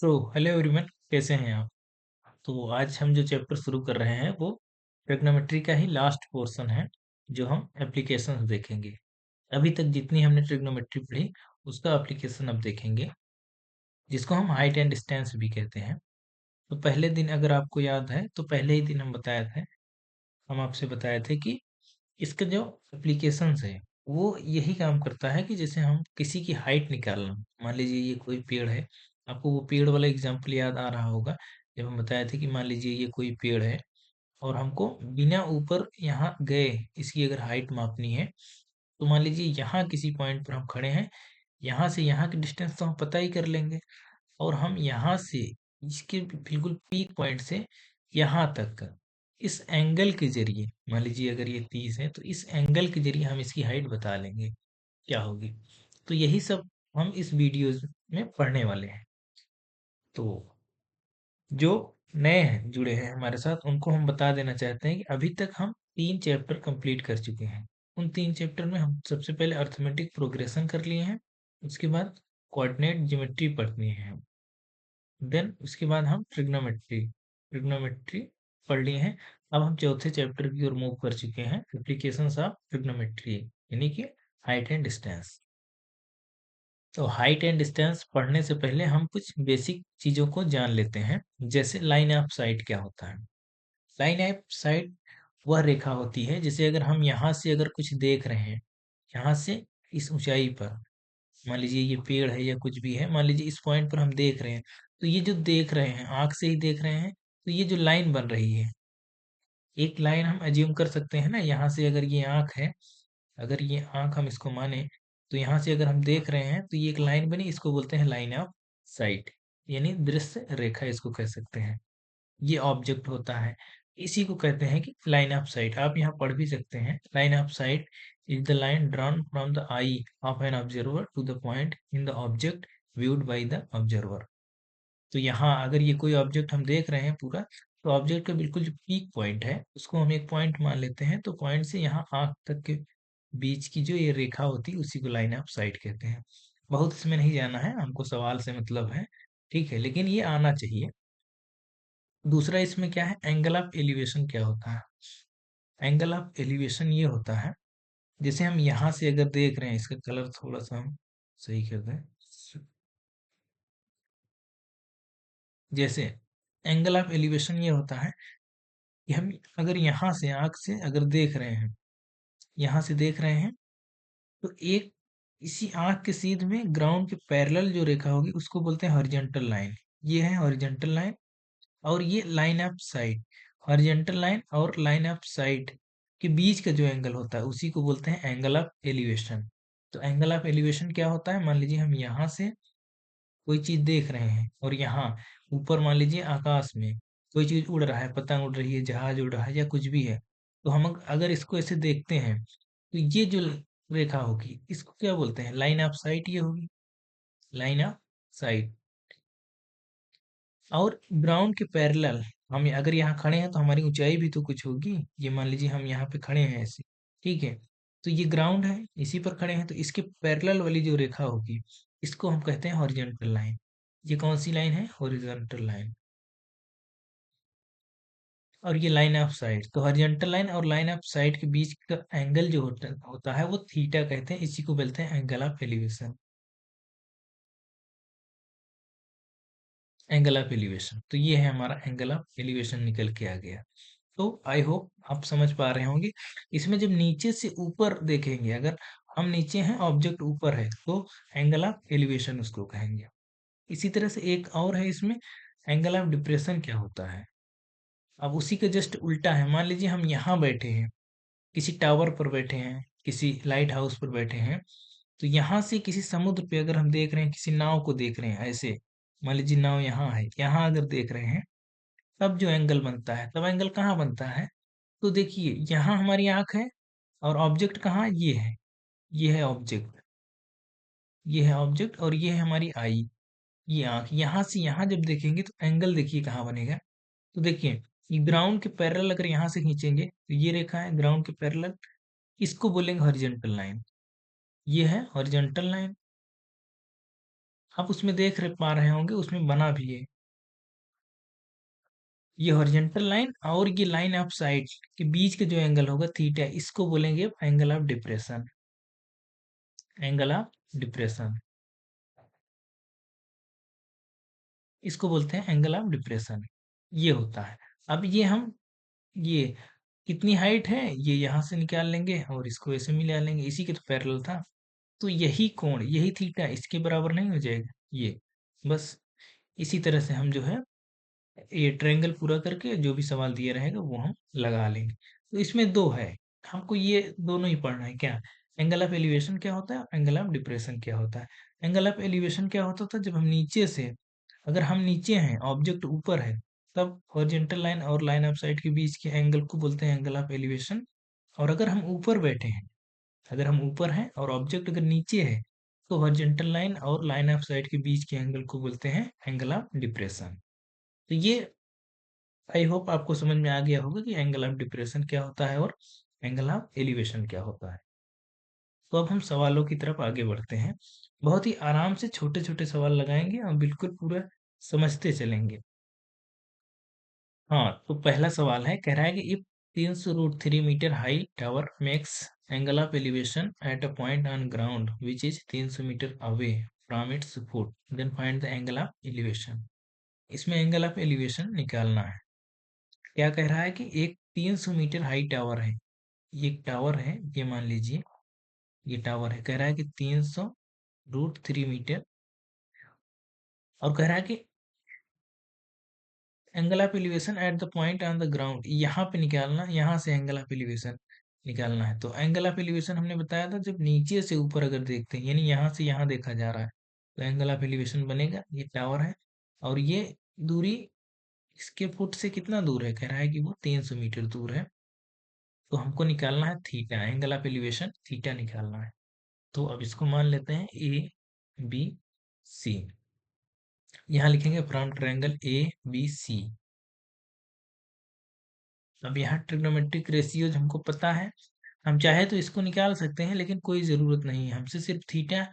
तो hello everyone, कैसे हैं आप? तो आज हम जो चैप्टर शुरू कर रहे हैं वो ट्रिग्नोमेट्री का ही लास्ट पोर्शन है, जो हम एप्लीकेशंस देखेंगे। अभी तक जितनी हमने ट्रिग्नोमेट्री पढ़ी उसका एप्लीकेशन अब देखेंगे, जिसको हम हाइट एंड डिस्टेंस भी कहते हैं। तो पहले दिन अगर आपको याद है तो पहले ही दिन हम आपसे बताए थे कि इसका जो एप्लीकेशंस है वो यही काम करता है कि जैसे हम किसी की हाइट निकालना, मान लीजिए ये कोई पेड़ है। आपको वो पेड़ वाला एग्जांपल याद आ रहा होगा, जब हम बताए थे कि मान लीजिए ये कोई पेड़ है और हमको बिना ऊपर यहाँ गए इसकी अगर हाइट मापनी है, तो मान लीजिए यहाँ किसी पॉइंट पर हम खड़े हैं। यहाँ से यहाँ की डिस्टेंस तो हम पता ही कर लेंगे, और हम यहाँ से इसके बिल्कुल पीक पॉइंट से यहाँ तक का इस एंगल के जरिए, मान लीजिए अगर ये 30 है तो इस एंगल के जरिए हम इसकी हाइट बता लेंगे क्या होगी। तो यही सब हम इस वीडियो में पढ़ने वाले हैं। तो जो नए हैं जुड़े हैं हमारे साथ, उनको हम बता देना चाहते हैं कि अभी तक हम 3 चैप्टर कंप्लीट कर चुके हैं। उन 3 चैप्टर में हम सबसे पहले अर्थमेटिक प्रोग्रेशन कर लिए हैं, उसके बाद कोऑर्डिनेट ज्योमेट्री पढ़नी है, देन उसके बाद हम ट्रिग्नोमेट्री ट्रिग्नोमेट्री पढ़ लिए हैं। अब हम चौथे चैप्टर की ओर मूव कर चुके हैं, एप्लीकेशंस ऑफ ट्रिग्नोमेट्री, यानी कि हाइट एंड डिस्टेंस। तो हाइट एंड डिस्टेंस पढ़ने से पहले हम कुछ बेसिक चीजों को जान लेते हैं, जैसे लाइन ऑफ साइट क्या होता है। लाइन ऑफ साइट वह रेखा होती है, जैसे अगर हम यहाँ से अगर कुछ देख रहे हैं, यहाँ से इस ऊंचाई पर, मान लीजिए ये पेड़ है या कुछ भी है, मान लीजिए इस पॉइंट पर हम देख रहे हैं, तो ये जो देख रहे हैं आंख से ही देख रहे हैं, तो ये जो लाइन बन रही है, एक लाइन हम अज्यूम कर सकते हैं ना। यहाँ से अगर ये आंख है, अगर ये आंख हम इसको माने, तो यहाँ से अगर हम देख रहे हैं तो ये एक लाइन बनी, इसको बोलते हैं लाइन ऑफ साइट, यानी दृश्य रेखा इसको कह सकते हैं। ये ऑब्जेक्ट होता है, इसी को कहते हैं कि लाइन ऑफ साइट। आप यहाँ पढ़ भी सकते हैं, line of sight is the line drawn from the eye of an observer to the point in the object viewed by the observer. तो यहाँ अगर ये कोई ऑब्जेक्ट हम देख रहे हैं पूरा, तो ऑब्जेक्ट का बिल्कुल जो पीक पॉइंट है उसको हम एक पॉइंट मान लेते हैं, तो पॉइंट से यहाँ आंख तक के बीच की जो ये रेखा होती है उसी को लाइन ऑफ साइट कहते हैं। बहुत इसमें नहीं जाना है, हमको सवाल से मतलब है, ठीक है, लेकिन ये आना चाहिए। दूसरा इसमें क्या है, एंगल ऑफ एलिवेशन क्या होता है। एंगल ऑफ एलिवेशन ये होता है, जैसे हम यहाँ से अगर देख रहे हैं, इसका कलर थोड़ा सा हम सही कर दें। जैसे एंगल ऑफ एलिवेशन ये होता है कि हम अगर यहाँ से आंख से अगर देख रहे हैं, यहाँ से देख रहे हैं, तो एक इसी आंख के सीध में ग्राउंड के पैरेलल जो रेखा होगी उसको बोलते हैं हॉरिजॉन्टल लाइन। ये है हॉरिजॉन्टल लाइन, और ये line of site. Horizontal line और लाइन ऑफ साइट के बीच का जो एंगल होता है उसी को बोलते हैं एंगल ऑफ एलिवेशन। तो एंगल ऑफ एलिवेशन क्या होता है, मान लीजिए हम यहाँ से कोई चीज देख रहे हैं, और यहाँ ऊपर मान लीजिए आकाश में कोई चीज उड़ रहा है, पतंग उड़ रही है, जहाज उड़ रहा है, या कुछ भी है। तो हम अगर इसको ऐसे देखते हैं, तो ये जो रेखा होगी इसको क्या बोलते हैं, लाइन ऑफ साइट ये होगी, लाइन ऑफ साइट। और ग्राउंड के पैरेलल, हम अगर यहाँ खड़े हैं तो हमारी ऊंचाई भी तो कुछ होगी। ये मान लीजिए हम यहाँ पे खड़े हैं ऐसे, ठीक है, तो ये ग्राउंड है, इसी पर खड़े हैं, तो इसके पैरेलल वाली जो रेखा होगी इसको हम कहते हैं हॉरिजॉन्टल लाइन। ये कौन सी लाइन है, हॉरिजॉन्टल लाइन। और ये लाइन ऑफ साइड, तो हॉरिजॉन्टल लाइन और लाइन ऑफ साइड के बीच का एंगल जो होता है वो थीटा कहते हैं, इसी को बोलते हैं angle of elevation. Angle of elevation, तो ये है हमारा एंगल ऑफ एलिवेशन निकल के आ गया। तो आई होप आप समझ पा रहे होंगे। इसमें जब नीचे से ऊपर देखेंगे, अगर हम नीचे हैं ऑब्जेक्ट ऊपर है, तो एंगल ऑफ एलिवेशन उसको कहेंगे। इसी तरह से एक और है इसमें, एंगल ऑफ डिप्रेशन क्या होता है। अब उसी का जस्ट उल्टा है, मान लीजिए हम यहाँ बैठे हैं, किसी टावर पर बैठे हैं, किसी लाइट हाउस पर बैठे हैं, तो यहाँ से किसी समुद्र पे अगर हम देख रहे हैं, किसी नाव को देख रहे हैं ऐसे, मान लीजिए नाव यहाँ है, यहाँ अगर देख रहे हैं, तब जो एंगल बनता है, तब एंगल कहाँ बनता है, तो देखिए यहाँ हमारी आंख है, और ऑब्जेक्ट कहाँ, ये है, ये है ऑब्जेक्ट, ये है ऑब्जेक्ट, और ये है हमारी आई, ये आंख। यहाँ से यहाँ जब देखेंगे तो एंगल देखिए कहाँ बनेगा, तो देखिए ये ग्राउंड के पैरेलल अगर यहाँ से खींचेंगे तो ये रेखा है ग्राउंड के पैरेलल, इसको बोलेंगे हॉरिजॉन्टल लाइन। ये है हॉरिजॉन्टल लाइन। आप उसमें देख पा रहे होंगे, उसमें बना भी है। ये हॉरिजॉन्टल लाइन और ये लाइन ऑफ साइड के बीच का जो एंगल होगा थीटा, इसको बोलेंगे angle of depression. Angle of depression, इसको बोलते हैं एंगल ऑफ डिप्रेशन। ये होता है। अब ये हम, ये कितनी हाइट है ये यहाँ से निकाल लेंगे और इसको ऐसे मिला लेंगे, इसी के तो पैरेलल था। तो यही कोण, यही थीटा इसके बराबर नहीं हो जाएगा ये। बस इसी तरह से हम जो है ये ट्रायंगल पूरा करके जो भी सवाल दिया रहेगा वो हम लगा लेंगे। तो इसमें दो है, हमको ये दोनों ही पढ़ना है। क्या एंगल ऑफ एलिवेशन क्या होता है, एंगल ऑफ डिप्रेशन क्या होता है। एंगल ऑफ एलिवेशन क्या होता था, जब हम नीचे से, अगर हम नीचे हैं ऑब्जेक्ट ऊपर है, तब हॉरिजॉन्टल लाइन और लाइन ऑफ साइट के बीच के एंगल को बोलते हैं एंगल ऑफ एलिवेशन। और अगर हम ऊपर बैठे हैं, अगर हम ऊपर हैं और ऑब्जेक्ट अगर नीचे है, तो हॉरिजॉन्टल लाइन और लाइन ऑफ साइट के बीच के एंगल को बोलते हैं एंगल ऑफ डिप्रेशन। तो ये आई होप आपको समझ में आ गया होगा कि एंगल ऑफ डिप्रेशन क्या होता है और एंगल ऑफ एलिवेशन क्या होता है। तो अब हम सवालों की तरफ आगे बढ़ते हैं। बहुत ही आराम से छोटे छोटे सवाल लगाएंगे और बिल्कुल पूरा समझते चलेंगे। हाँ, तो पहला सवाल है, कह रहा है कि if 300√3 metre high tower makes angle of elevation at a point on ground which is 300 metre away from its foot, then find the angle of elevation. इसमें एंगल ऑफ एलिवेशन निकालना है। क्या कह रहा है कि एक 300 मीटर हाई टावर है, ये एक टावर है, ये मान लीजिए ये टावर है। कह रहा है कि 300√3 मीटर, और कह रहा है कि angle of elevation eight the point on the ground, यहाँ पे निकालना, यहाँ से एंगल ऑफ एलिवेशन निकालना है। तो एंगल ऑफ एलिवेशन हमने बताया था, जब नीचे से ऊपर अगर देखते हैं, यानी यहाँ से यहाँ देखा जा रहा है, तो एंगल ऑफ एलिवेशन बनेगा। ये टावर है और ये दूरी इसके फुट से कितना दूर है, कह रहा है कि वो 300 मीटर दूर है। तो हमको निकालना है theta, angle of elevation theta निकालना है। तो अब इसको मान लेते हैं ABC। यहाँ लिखेंगे फ्रॉम ट्रायंगल ABC। अब यहाँ ट्रिग्नोमेट्रिक रेशियोज हमको पता है, हम चाहे तो इसको निकाल सकते हैं, लेकिन कोई ज़रूरत नहीं है, हमसे सिर्फ थीटा।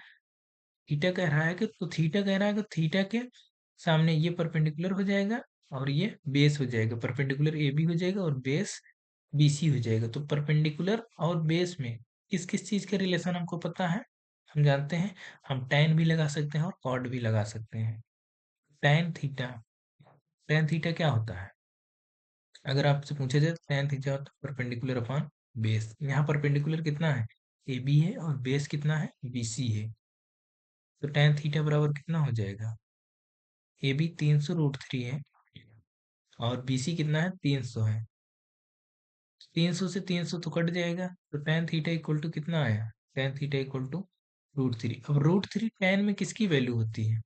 थीटा कह रहा है कि, तो थीटा कह रहा है कि थीटा के सामने ये परपेंडिकुलर हो जाएगा और ये बेस हो जाएगा, परपेंडिकुलर AB हो जाएगा और बेस BC हो जाएगा। तो परपेंडिकुलर और बेस में किस किस चीज़ का रिलेशन हमको पता है, हम जानते हैं। हम tan भी लगा सकते हैं और कॉट भी लगा सकते हैं। tan थीटा, tan थीटा क्या होता है, अगर आपसे पूछा जाए tan थीटा होता है परपेंडिकुलर अपॉन बेस। यहाँ परपेंडिकुलर कितना है, AB है, और बेस कितना है, BC है। तो tan थीटा बराबर कितना हो जाएगा, AB 300√3 है और BC कितना है, 300 है। 300 से 300 तो कट जाएगा, तो tan थीटा इक्वल टू कितना आया, tan थीटा इक्वल टू √3। अब √3 tan में किसकी वैल्यू होती है,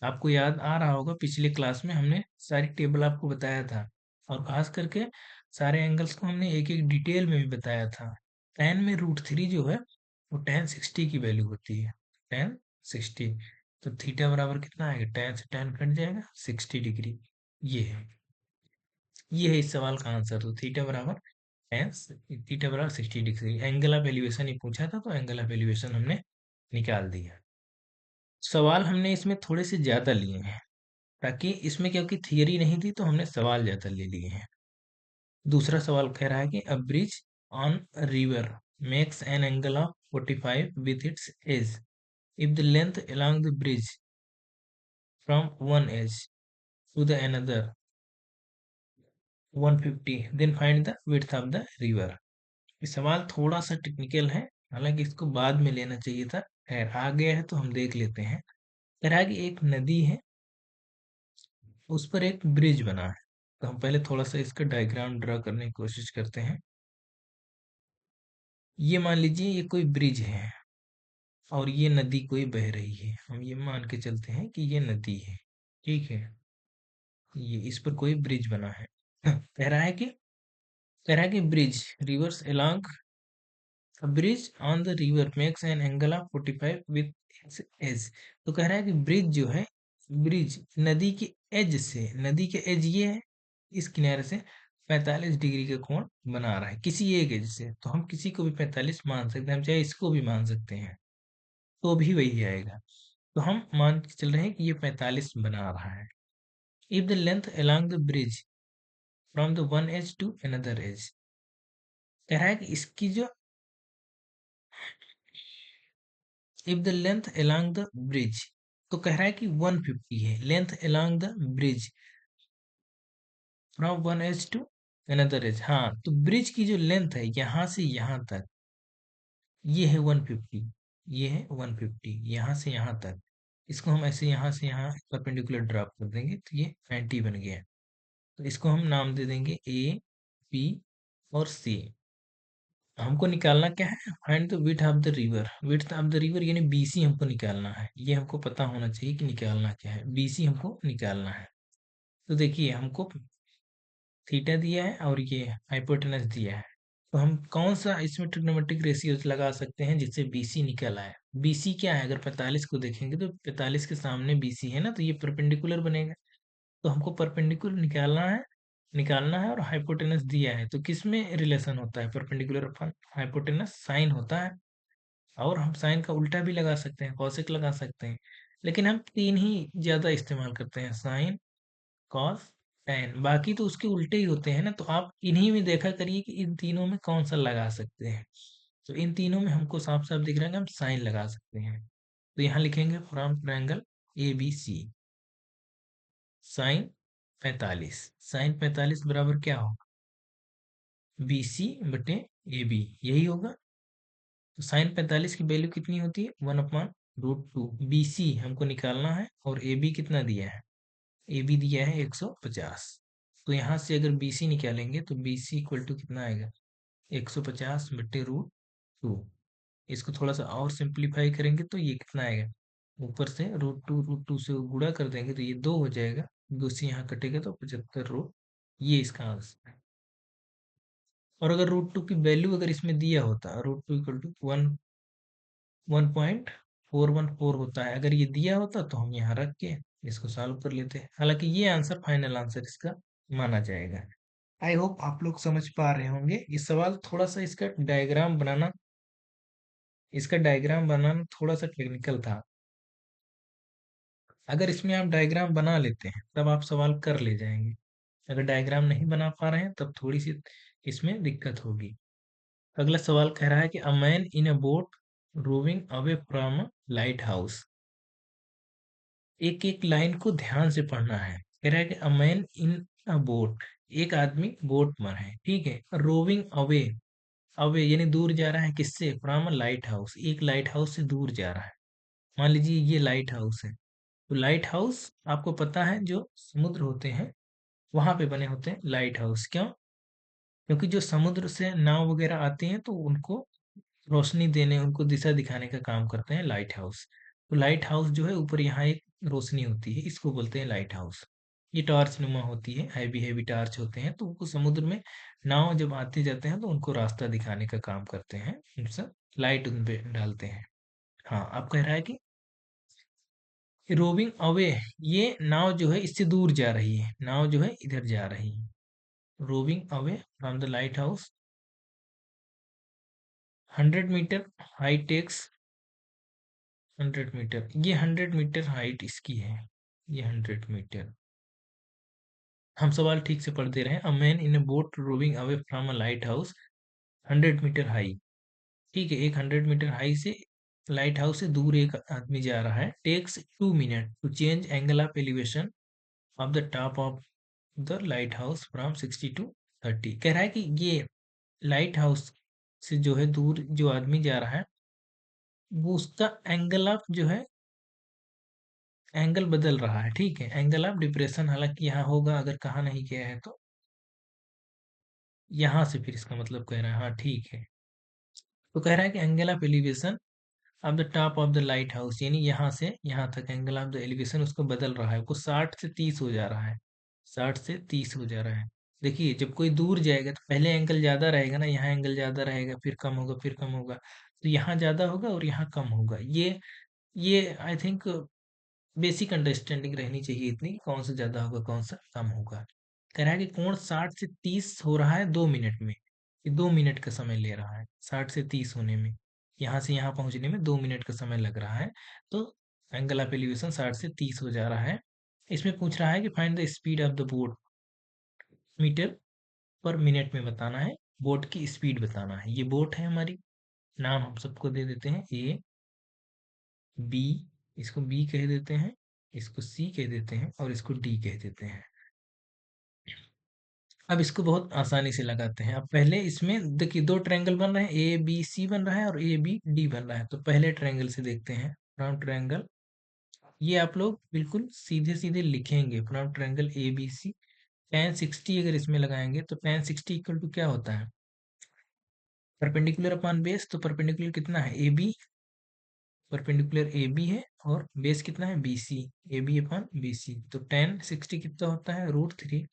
आपको याद आ रहा होगा, पिछले क्लास में हमने सारी टेबल आपको बताया था, और खास करके सारे एंगल्स को हमने एक एक डिटेल में भी बताया था। tan में √3 जो है वो tan 60 की वैल्यू होती है, tan 60। तो थीटा बराबर कितना आएगा, tan से tan कट जाएगा, 60 डिग्री। ये है, ये है इस सवाल का आंसर। तो थीटा बराबर tan, थीटा बराबर 60 डिग्री। एंगल ऑफ एलिवेशन ही पूछा था, तो एंगल ऑफ एलिवेशन हमने निकाल दिया। सवाल हमने इसमें थोड़े से ज्यादा लिए हैं, ताकि इसमें, क्योंकि थियरी नहीं थी तो हमने सवाल ज्यादा ले लिए हैं। दूसरा सवाल कह रहा है कि a bridge on river makes an angle of 45 with its edge if the length along the bridge from one edge to the another 150, then find the width of the river. ये सवाल थोड़ा सा टेक्निकल है, हालांकि इसको बाद में लेना चाहिए था। खैर आ गया है तो हम देख लेते हैं। कह रहा है कि एक नदी है, उस पर एक ब्रिज बना है। तो हम पहले थोड़ा सा इसका डायग्राम ड्रा करने की कोशिश करते हैं। ये मान लीजिए ये कोई ब्रिज है और ये नदी कोई बह रही है, हम ये मान के चलते हैं कि ये नदी है, ठीक है। ये इस पर कोई ब्रिज बना है। कह रहा है कि bridge reverse along a bridge on the river makes an angle of 45 with its edge। तो कह रहा है कि ब्रिज जो है, ब्रिज नदी के एज से, नदी के एज ये है, इस किनारे से 45 डिग्री का कोण बना रहा है किसी एक एज से। तो हम किसी को भी 45 मान सकते हैं, हम चाहे इसको भी मान सकते हैं, तो भी वही आएगा। तो हम मान के चल रहे हैं कि ये 45 बना रहा है। If the length along the bridge from the one edge to another edge, कह रहा है कि इसकी जो if the length along the bridge, तो कह रहा है कि 150 है length along the bridge from one edge to another edge. हाँ, तो ब्रिज की जो लेंथ है यहाँ से यहाँ तक, ये है 150, ये है 150 यहाँ से यहाँ तक। इसको हम ऐसे यहाँ से यहाँ परपेंडिकुलर ड्रॉप कर देंगे तो ये 90 बन गया। तो इसको हम नाम दे देंगे ए, बी और सी। हमको निकालना क्या है, find the width of the river. Width of the river यानी बीसी हमको निकालना है। ये हमको पता होना चाहिए कि निकालना क्या है, बीसी हमको निकालना है। तो देखिए हमको थीटा दिया है और ये हाइपोटेनस दिया है। तो हम कौन सा इसमें ट्रिग्नोमेट्रिक रेशियोज लगा सकते हैं जिससे बीसी निकल आए। बीसी क्या है, अगर 45 को देखेंगे तो 45 के सामने बीसी है ना, तो ये परपेंडिकुलर बनेगा। तो हमको परपेंडिकुलर निकालना है और हाइपोटेनस दिया है। तो किस में रिलेशन होता है परपेंडिकुलर अपन हाइपोटेनस, साइन होता है। और हम साइन का उल्टा भी लगा सकते हैं, कॉसेक लगा सकते हैं। लेकिन हम तीन ही ज्यादा इस्तेमाल करते हैं, साइन, कॉस, टेन। बाकी तो उसके उल्टे ही होते हैं ना, तो आप इन्हीं में देखा करिए कि इन तीनों में कौन सा लगा सकते हैं। तो इन तीनों में हमको साफ साफ दिख रहा है कि हम साइन लगा सकते हैं। तो यहाँ लिखेंगे from triangle A B C, sine 45। Sine 45 बराबर क्या होगा, बी सी बटे ए बी, यही होगा। तो साइन 45 की वैल्यू कितनी होती है, 1/√2। बी सी हमको निकालना है और ए बी कितना दिया है, ए बी दिया है 150। तो यहाँ से अगर बी सी निकालेंगे तो बी सी इक्वल टू कितना आएगा, 150/√2। इसको थोड़ा सा और सिंप्लीफाई करेंगे तो ये कितना आएगा, ऊपर से √2 से गुणा कर देंगे तो ये 2 हो जाएगा, 2 से यहाँ कटेगा तो 75 ये इसका आंसर है। और अगर √2 की वैल्यू अगर इसमें दिया होता, √2 इक्वल टू 1.414 होता है, अगर ये दिया होता तो हम यहाँ रख के इसको सॉल्व कर लेते। हालांकि ये आंसर फाइनल आंसर इसका माना जाएगा। आई होप आप लोग समझ पा रहे होंगे। ये सवाल थोड़ा सा इसका डायग्राम बनाना थोड़ा सा टेक्निकल था। अगर इसमें आप डायग्राम बना लेते हैं तब आप सवाल कर ले जाएंगे। अगर डायग्राम नहीं बना पा रहे हैं तब थोड़ी सी इसमें दिक्कत होगी। अगला सवाल कह रहा है कि a man in a boat rowing away from lighthouse. एक एक लाइन को ध्यान से पढ़ना है। कह रहा है कि a man in a boat, एक आदमी बोट में है, ठीक है। रोविंग अवे, अवे यानी दूर जा रहा है किससे, फ्रॉम लाइट हाउस, एक लाइट हाउस से दूर जा रहा है। मान लीजिए ये लाइट हाउस है। तो लाइट हाउस आपको पता है जो समुद्र होते हैं वहां पे बने होते हैं लाइट हाउस। क्यों, क्योंकि जो समुद्र से नाव वगैरह आती हैं तो उनको रोशनी देने, उनको दिशा दिखाने का काम करते हैं लाइट हाउस। तो लाइट हाउस जो है ऊपर यहाँ एक रोशनी होती है, इसको बोलते हैं लाइट हाउस। ये टॉर्च नुमा होती है, हैवी हैवी टॉर्च होते हैं, तो उनको समुद्र में नाव जब आते जाते हैं तो उनको रास्ता दिखाने का काम करते हैं, उनसे लाइट उन पे डालते हैं। हाँ, अब कह रहा है कि रोविंग अवे, ये नाव जो है इससे दूर जा रही है, नाव जो है इधर जा रही है। Rowing away from the lighthouse 100 metre high takes 100 metre, ये 100 मीटर हाइट इसकी है, ये 100 मीटर। हम सवाल ठीक से पढ़ दे रहे हैं। A man in a boat rowing away from a lighthouse 100 metre high, ठीक है। एक 100 मीटर हाई से लाइट हाउस से दूर एक आदमी जा रहा है। Takes 2 minute to change angle of elevation of the top of the lighthouse from 60 to 30। कह रहा है कि ये लाइट हाउस से जो है दूर जो आदमी जा रहा है वो उसका एंगल ऑफ जो है एंगल बदल रहा है, ठीक है। एंगल ऑफ डिप्रेशन हालांकि यहाँ होगा, अगर कहा नहीं गया है तो यहाँ से फिर इसका मतलब कह रहा है, हाँ ठीक है। तो कह रहा है कि angle of elevation of the top of the light house, यानी यहाँ से यहाँ तक एंगल ऑफ द एलिवेशन उसको बदल रहा है, वो 60 से 30 हो जा रहा है, 60 से 30 हो जा रहा है। देखिए जब कोई दूर जाएगा तो पहले एंगल ज्यादा रहेगा ना, यहाँ एंगल ज्यादा रहेगा, फिर कम होगा, फिर कम होगा। तो यहाँ ज्यादा होगा और यहाँ कम होगा। ये आई थिंक बेसिक अंडरस्टैंडिंग रहनी चाहिए इतनी कि कौन सा ज्यादा होगा कौन सा कम होगा। कह रहा है कि कोण 60 से 30 हो रहा है 2 मिनट में, ये 2 मिनट का समय ले रहा है 60 से 30 होने में, यहाँ से यहाँ पहुंचने में 2 मिनट का समय लग रहा है। तो एंगल ऑफ एलिवेशन 60 से 30 हो जा रहा है। इसमें पूछ रहा है कि find the speed of the boat, metre per minute में बताना है, बोट की स्पीड बताना है। ये बोट है हमारी, नाम हम सबको दे देते हैं ए बी, इसको बी कह देते हैं, इसको सी कह देते हैं और इसको डी कह देते हैं। अब इसको बहुत आसानी से लगाते हैं। अब पहले इसमें देखिए दो ट्रायंगल बन रहे हैं, ए बी सी बन रहा है और ए बी डी बन रहा है। तो पहले ट्रायंगल से देखते हैं, फ्रंट ट्रायंगल। ये आप लोग बिल्कुल सीधे सीधे लिखेंगे, from triangle A B C. tan 60 अगर इसमें लगाएंगे तो tan 60 इक्वल टू क्या होता है, परपेंडिकुलर अपॉन बेस। तो परपेंडिकुलर कितना है, A B, perpendicular A B है और बेस कितना है B C, A B upon B C. तो tan 60 कितना होता है, √3।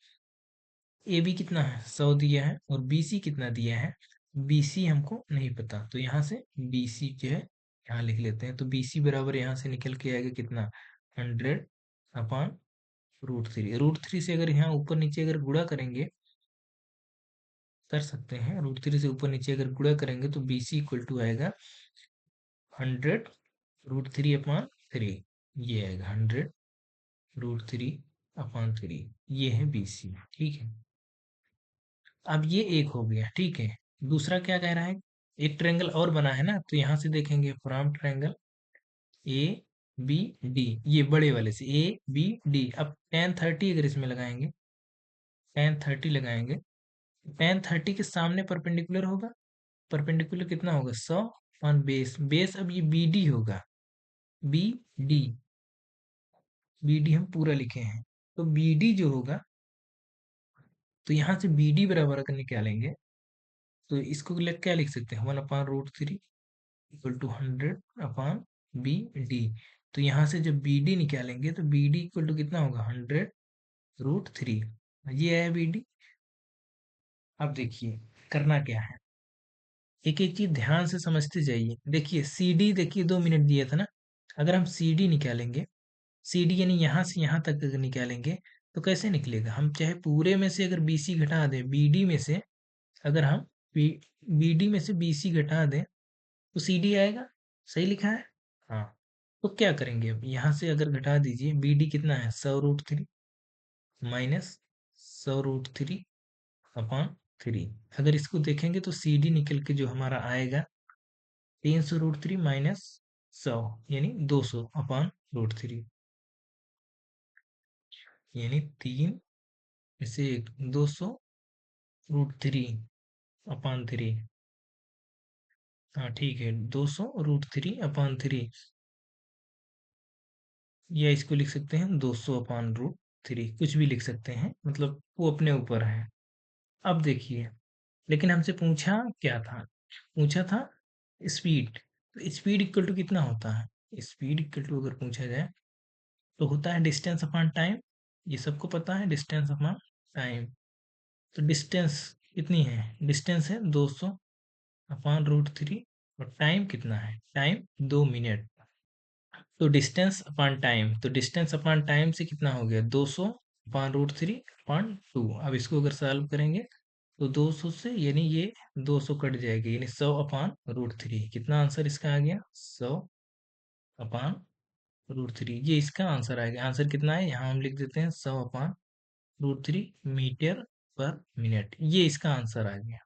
ए बी कितना है 100 दिया है और बी सी कितना दिया है, बी सी हमको नहीं पता। तो यहाँ से बी सी जो है यहाँ लिख लेते हैं। तो बी सी बराबर यहाँ से निकल के आएगा कितना, 100 अपॉन √3। √3 से अगर यहाँ ऊपर नीचे अगर गुणा करेंगे, कर सकते हैं, √3 से ऊपर नीचे अगर गुणा करेंगे तो बी सी इक्वल टू आएगा 100 √3 अपॉन 3। ये आएगा 100 √3 अपॉन 3। ये है बी सी, ठीक है। अब ये एक हो गया, ठीक है। दूसरा क्या कह रहा है, एक ट्रायंगल और बना है ना, तो यहाँ से देखेंगे from triangle A B D, ये बड़े वाले से ए बी डी। अब tan 30 अगर इसमें लगाएंगे, tan 30 लगाएंगे, tan 30 के सामने परपेंडिकुलर होगा, परपेंडिकुलर कितना होगा 100 अपॉन बेस। बेस अब ये बी डी होगा, बी डी, बी डी हम पूरा लिखे हैं। तो बी डी जो होगा, तो यहाँ से बी डी बराबर अगर निकालेंगे तो इसको क्या लिख सकते हैं, 1/√3 इक्वल टू 100/बी डी। तो यहाँ से जब बी डी निकालेंगे तो बी डी इक्वल टू कितना होगा, 100√3। ये है बी डी। अब देखिए करना क्या है, एक एक चीज ध्यान से समझते जाइए। देखिए सी डी, देखिए 2 मिनट दिया था ना, अगर हम सी डी निकालेंगे, सी डी यानी यहाँ से यहाँ तक अगर निकालेंगे तो कैसे निकलेगा, हम चाहे पूरे में से अगर बी सी घटा दें, बी डी में से अगर हम बी डी में से बी सी घटा दें तो सी डी आएगा। सही लिखा है, हाँ। तो क्या करेंगे, अब यहाँ से अगर घटा दीजिए, बी डी कितना है 100√3 माइनस 100√3/3। अगर इसको देखेंगे तो सी डी निकल के जो हमारा आएगा 300√3 माइनस 100 यानी 200/√3, यानी 3 में से 1, 200√3/3। हाँ ठीक है, 200√3/3, या इसको लिख सकते हैं 200/√3, कुछ भी लिख सकते हैं, मतलब वो अपने ऊपर है। अब देखिए, लेकिन हमसे पूछा क्या था, पूछा था स्पीड। तो स्पीड इक्वल टू कितना होता है, स्पीड इक्वल टू अगर पूछा जाए तो होता है डिस्टेंस अपॉन टाइम। ये सबको पता है, डिस्टेंस अपॉन टाइम। तो डिस्टेंस कितनी है, डिस्टेंस है 200/√3 और टाइम कितना है, टाइम 2 मिनट। तो डिस्टेंस अपॉन टाइम, तो डिस्टेंस अपॉन टाइम से कितना हो गया, 200/√3/2। अब इसको अगर सॉल्व करेंगे तो 200 से यानी ये 200 कट जाएगी, यानी 100/√3। कितना आंसर इसका आ गया, 100/√3। ये इसका आंसर आएगा। आंसर कितना है, यहाँ हम लिख देते हैं 100/√3 मीटर पर मिनट। ये इसका आंसर आ गया।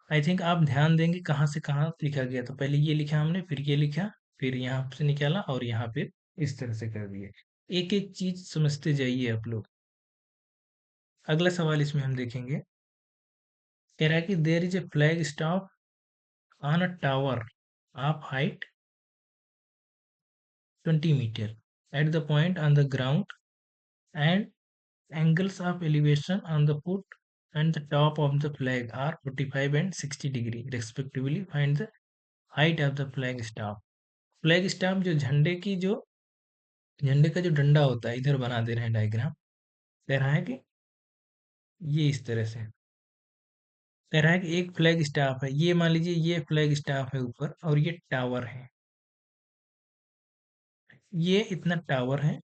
आई थिंक आप ध्यान देंगे कहाँ से कहाँ लिखा गया। तो पहले ये लिखा हमने, फिर ये लिखा, फिर यहाँ से निकाला और यहाँ पे इस तरह से कर दिए। एक एक चीज समझते जाइए आप लोग। अगला सवाल इसमें हम देखेंगे, कह रहा है कि there is a flag stop on a tower of height 20 metre at the point on the ground and angles of elevation on the foot and the top of the flag are 45 and 60 degree respectively. Find the height of the flag staff. Flag staff जो झंडे की जो, झंडे का जो डंडा होता है, इधर बना दे रहे हैं डायग्राम। कह रहा है कि ये इस तरह से कह रहा है कि एक फ्लैग स्टाफ है, ये मान लीजिए ये फ्लैग स्टाफ है ऊपर और ये टावर है, ये इतना टावर है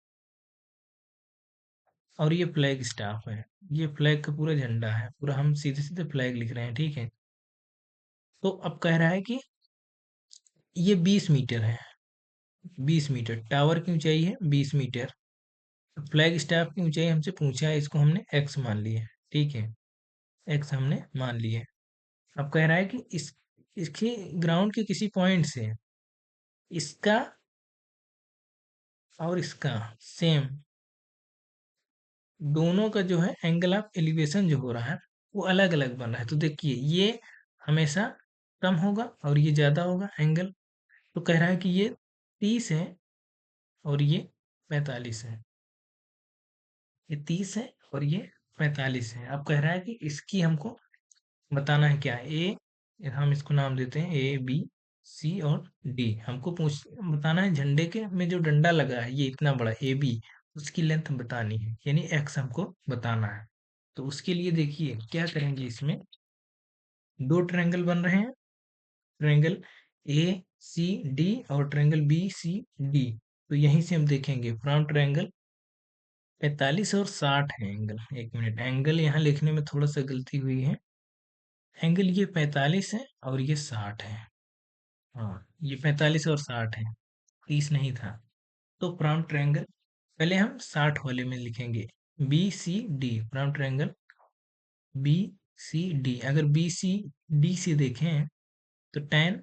और ये फ्लैग स्टाफ है। ये फ्लैग का पूरा झंडा है, पूरा हम सीधे सीधे फ्लैग लिख रहे हैं, ठीक है। तो अब कह रहा है कि ये 20 मीटर है, 20 मीटर। टावर की ऊंचाई है 20 मीटर। फ्लैग स्टाफ की ऊंचाई हमसे पूछा है, इसको हमने एक्स मान लिया है। ठीक है, एक्स हमने मान लिया है। अब कह रहा है कि इसके ग्राउंड के किसी पॉइंट से इसका और इसका सेम दोनों का जो है एंगल ऑफ एलिवेशन जो हो रहा है वो अलग अलग बन रहा है। तो देखिए ये हमेशा कम होगा और ये ज्यादा होगा एंगल। तो कह रहा है कि ये 30 है और ये 45 है। ये 30 है और ये 45 है। अब कह रहा है कि इसकी हमको बताना है क्या, ए, हम इसको नाम देते हैं ए बी सी और डी। हमको पूछ बताना है झंडे के में जो डंडा लगा है ये इतना बड़ा ए बी, उसकी लेंथ बतानी है, यानी एक्स हमको बताना है। तो उसके लिए देखिए क्या करेंगे, इसमें दो ट्रायंगल बन रहे हैं, ट्रायंगल ए सी डी और ट्रायंगल बी सी डी। तो यहीं से हम देखेंगे फ्रंट ट्रायंगल 45 और 60 है एंगल। एक मिनट, एंगल यहाँ लिखने में थोड़ा सा गलती हुई है। एंगल ये 45 है और ये 60 है। हाँ, ये 45 और 60 है, 30 नहीं था। तो फ्रंट ट्रायंगल पहले हम 60 वाले में लिखेंगे, B C D, from triangle B C D. अगर बी सी डी से देखें तो tan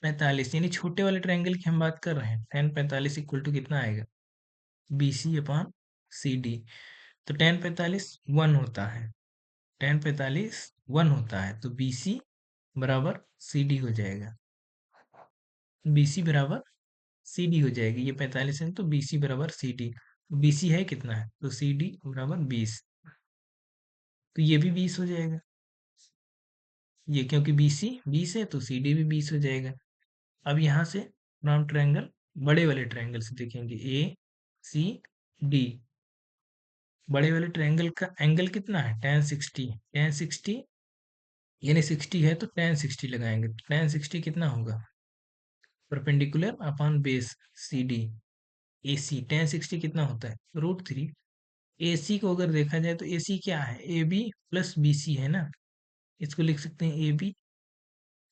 45, यानी छोटे वाले ट्रायंगल की हम बात कर रहे हैं, tan 45 इक्वल टू कितना आएगा, B C upon C D. तो tan 45 1 होता है, tan 45 1 होता है, तो बी सी बराबर सी डी हो जाएगा। बी सी बराबर सी डी हो जाएगी, ये 45 है तो बी सी बराबर सी डी। बी सी है कितना है, तो सी डी बराबर 20। तो ये भी 20 हो जाएगा, ये क्योंकि बी सी 20 है तो सी डी भी 20 हो जाएगा। अब यहाँ से राउंड ट्रायंगल बड़े वाले ट्रायंगल से देखेंगे, ए सी डी। बड़े वाले ट्रायंगल का एंगल कितना है, tan 60। tan 60 यानी 60 है तो tan 60 लगाएंगे, तो tan 60 कितना होगा, perpendicular upon base C D. A C tan 60 कितना होता है, √3। ए सी को अगर देखा जाए तो ए सी क्या है, A B plus B C है ना। इसको लिख सकते हैं A B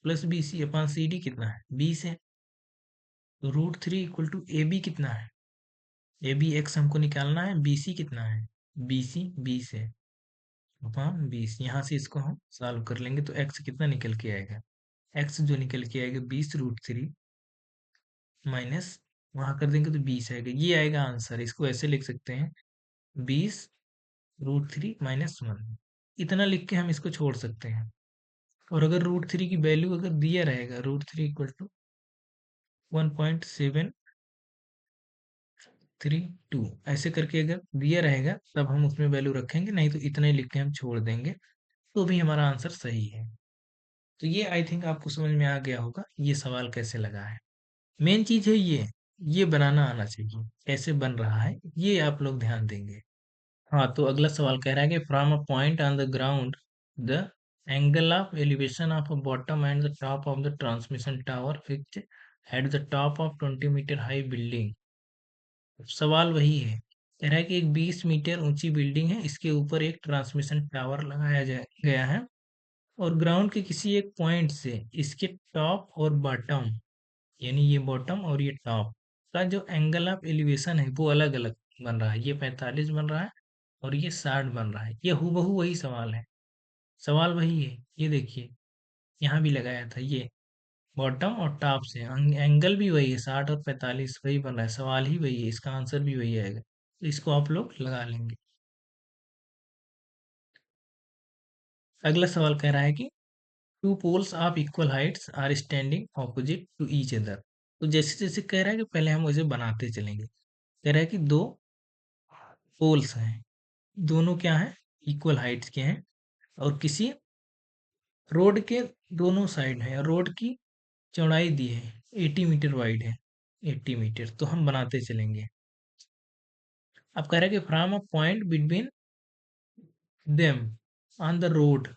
plus B C upon C D कितना है, 20 है। तो √3 इक्वल टू ए बी कितना है, ए बी एक्स हमको निकालना है, बी सी कितना है, बी सी 20 है अपॉन 20। यहाँ से इसको हम सॉल्व कर लेंगे तो एक्स कितना निकल के आएगा, एक्स जो निकल के आएगा 20 √3 माइनस वहां कर देंगे तो 20 आएगा। ये आएगा आंसर। इसको ऐसे लिख सकते हैं, 20 √3 माइनस 1। इतना लिख के हम इसको छोड़ सकते हैं। और अगर √3 की वैल्यू अगर दिया रहेगा, √3 इक्वल टू 1.732 ऐसे करके अगर दिया रहेगा तब हम उसमें वैल्यू रखेंगे, नहीं तो इतना ही लिख के हम छोड़ देंगे, तो भी हमारा आंसर सही है। तो ये आई थिंक आपको समझ में आ गया होगा ये सवाल कैसे लगा है। मेन चीज है ये बनाना आना चाहिए, कैसे बन रहा है ये आप लोग ध्यान देंगे। हाँ, तो अगला सवाल कह रहा है कि from a point on the ground the angle of elevation of a bottom and the top of the transmission tower fixed at the top of 20 metre high building. सवाल वही है, कह रहा है कि एक 20 मीटर ऊंची बिल्डिंग है, इसके ऊपर एक ट्रांसमिशन टावर लगाया गया है और ग्राउंड के किसी एक पॉइंट से इसके टॉप और बॉटम, यानी ये बॉटम और ये टॉप का जो एंगल ऑफ एलिवेशन है वो अलग अलग बन रहा है। ये 45 बन रहा है और ये 60 बन रहा है। ये हूबहू वही सवाल है, सवाल वही है। ये देखिए यहाँ भी लगाया था, ये बॉटम और टॉप से एंगल भी वही है, 60 और 45 वही बन रहा है, सवाल ही वही है, इसका आंसर भी वही आएगा। तो इसको आप लोग लगा लेंगे। अगला सवाल कह रहा है कि two poles of equal heights are standing opposite to each other. तो जैसे जैसे कह रहा है कि पहले हम उसे बनाते चलेंगे। कह रहा है कि दो पोल्स हैं, दोनों क्या हैं, इक्वल हाइट्स के हैं और किसी रोड के दोनों साइड है, रोड की चौड़ाई दी है 80 मीटर वाइड है, 80 मीटर। तो हम बनाते चलेंगे। अब कह रहा है कि from a point between them on the road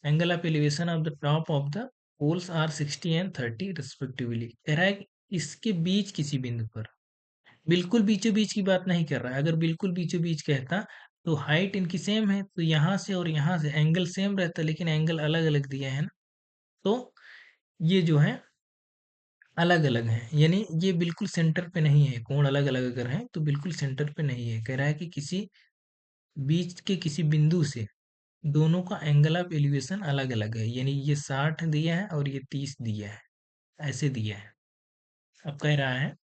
angle of elevation of the top of the poles are 60 and 30 respectively. कह रहा है कि इसके बीच किसी बिंदु पर, बिल्कुल बीचों बीच की बात नहीं कर रहा है। अगर बिल्कुल बीचों बीच कहता तो हाइट इनकी सेम है, तो यहाँ से और यहाँ से एंगल सेम रहता, लेकिन एंगल अलग अलग दिया है ना। तो ये जो है अलग अलग है, यानी ये बिल्कुल सेंटर पे नहीं है। कोण अलग अलग अगर है तो बिल्कुल सेंटर पे नहीं है। कह रहा है कि किसी बीच के किसी बिंदु से दोनों का एंगल ऑफ एलिवेशन अलग अलग है, यानी ये 60 दिया है और ये 30 दिया है, ऐसे दिया है। अब कह रहा है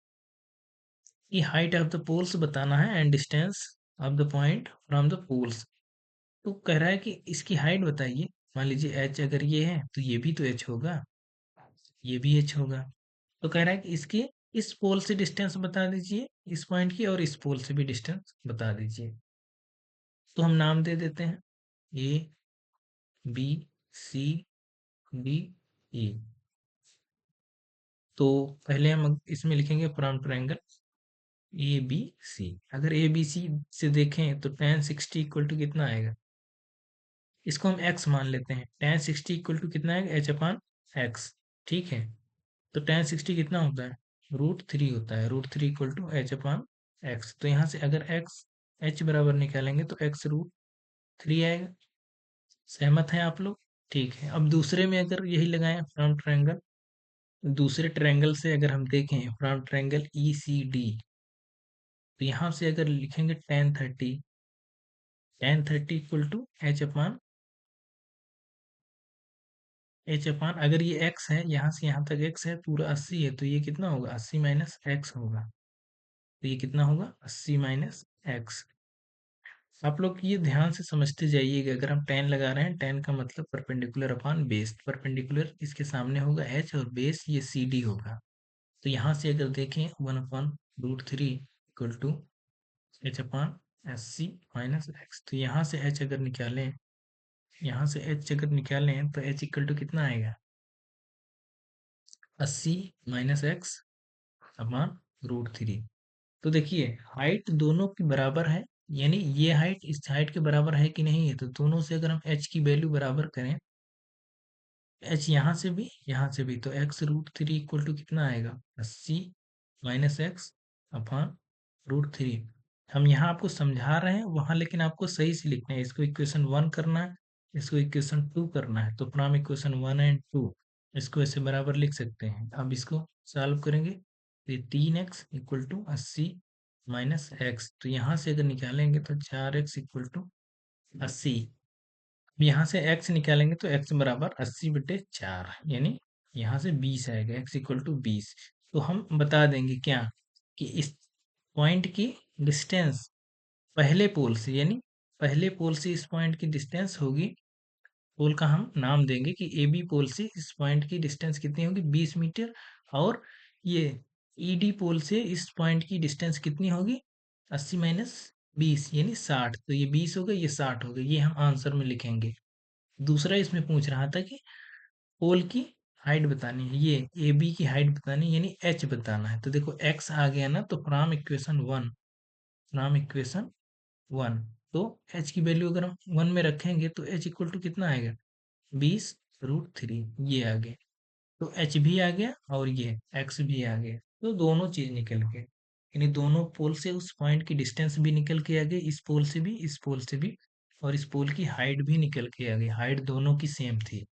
कि हाइट ऑफ द पोल्स बताना है and distance of the point from the poles. तो कह रहा है कि इसकी हाइट बताइए। मान लीजिए एच अगर ये है तो ये भी तो एच होगा, ये भी एच होगा। तो कह रहा है कि इसके इस पोल से डिस्टेंस बता दीजिए इस पॉइंट की, और इस पोल से भी डिस्टेंस बता दीजिए। तो हम नाम दे देते हैं A B C D E. तो पहले हम इसमें लिखेंगे from triangle A B C. अगर ए बी सी से देखें तो tan 60 इक्वल टू कितना आएगा, इसको हम x मान लेते हैं। tan 60 इक्वल टू कितना आएगा, h अपान एक्स। ठीक है, तो tan 60 कितना होता है, √3 होता है। √3 equal to h upon x. तो यहाँ से अगर x h बराबर निकालेंगे तो x √3 आएगा। सहमत हैं आप लोग? ठीक है, अब दूसरे में अगर यही लगाएं फ्रंट ट्रायंगल, दूसरे ट्रायंगल से अगर हम देखें front triangle E C D, तो यहाँ से अगर लिखेंगे tan 30 equal to h upon अगर ये x है, यहाँ से यहाँ तक x है, पूरा 80 है, तो ये कितना होगा, 80 माइनस एक्स होगा। तो ये कितना होगा, 80 माइनस एक्स। आप लोग ये ध्यान से समझते जाइएगा। अगर हम tan लगा रहे हैं, tan का मतलब परपेंडिकुलर अपान बेस। परपेंडिकुलर इसके सामने होगा h और बेस ये सी डी होगा। तो यहाँ से अगर देखें 1/√3 equal to h upon 80 minus x. तो यहाँ से h अगर निकालें, यहाँ से h अगर निकालें तो h इक्वल टू कितना आएगा, 80 माइनस एक्स अपान √3। तो देखिए हाइट दोनों की बराबर है, यानी ये हाइट इस हाइट के बराबर है कि नहीं है। तो दोनों से अगर हम h की वैल्यू बराबर करें, h यहाँ से भी, तो x√3 इक्वल टू कितना आएगा, 80 माइनस एक्स अपान √3। हम यहाँ आपको समझा रहे हैं वहां, लेकिन आपको सही से लिखना है। इसको इक्वेशन 1 करना है, इसको इक्वेशन 2 करना है। तो फ्रॉम इक्वेशन 1 एंड 2 इसको ऐसे बराबर लिख सकते हैं। अब इसको सॉल्व करेंगे तो ये 3x equal to 80 minus x. तो यहाँ से अगर निकालेंगे तो 4x इक्वल टू 80। अब यहाँ से x निकालेंगे तो x बराबर 80/4, यानी यहाँ से 20 आएगा, x इक्वल टू 20। तो हम बता देंगे क्या, कि इस पॉइंट की डिस्टेंस पहले पोल से, यानी पहले पोल से इस पॉइंट की डिस्टेंस होगी, पोल का हम नाम देंगे कि ए बी पोल से इस पॉइंट की डिस्टेंस कितनी होगी, 20 मीटर। और ये ई डी पोल से इस पॉइंट की डिस्टेंस कितनी होगी, 80 माइनस 20 यानी 60। तो ये 20 हो गया, ये 60 हो गया, ये हम आंसर में लिखेंगे। दूसरा इसमें पूछ रहा था कि पोल की हाइट बतानी है, ये ए बी की हाइट बतानी है, यानी एच बताना है। तो देखो एक्स आ गया ना, तो फ्रॉम इक्वेशन 1, फ्रॉम इक्वेशन 1, तो एच की वैल्यू अगर हम 1 में रखेंगे तो एच इक्वल टू कितना आएगा, 20√3। ये आ गया, तो एच भी आ गया और ये एक्स भी आ गया। तो दोनों चीज निकल गए, यानी दोनों पोल से उस पॉइंट की डिस्टेंस भी निकल के आ गई, इस पोल से भी, इस पोल से भी। और इस पोल की हाइट भी निकल के आ गई, हाइट दोनों की सेम थी।